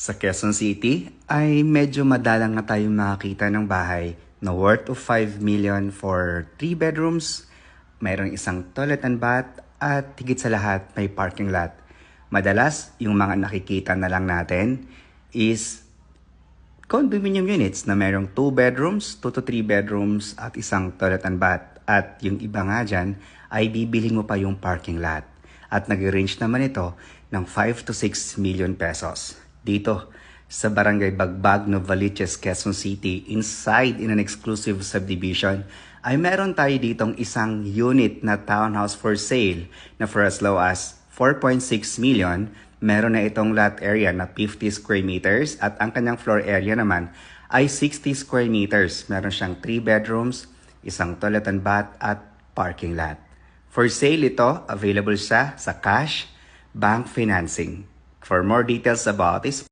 Sa Quezon City ay medyo madalang na tayong makakita ng bahay na worth of 5 million for 3 bedrooms, mayroong isang toilet and bath at higit sa lahat may parking lot. Madalas yung mga nakikita na lang natin is condominium units na mayroong 2 bedrooms, 2 to 3 bedrooms at isang toilet and bath. At yung iba nga dyan ay bibiling mo pa yung parking lot. At nag-range naman ito ng 5 to 6 million pesos. Dito sa Barangay Bagbag, Novaliches, Quezon City, inside in an exclusive subdivision, ay meron tayo ditong isang unit na townhouse for sale na for as low as 4.6 million. Meron na itong lot area na 50 square meters at ang kanyang floor area naman ay 60 square meters. Meron siyang 3 bedrooms, isang toilet and bath at parking lot. For sale ito, available siya sa cash, bank financing. For more details about this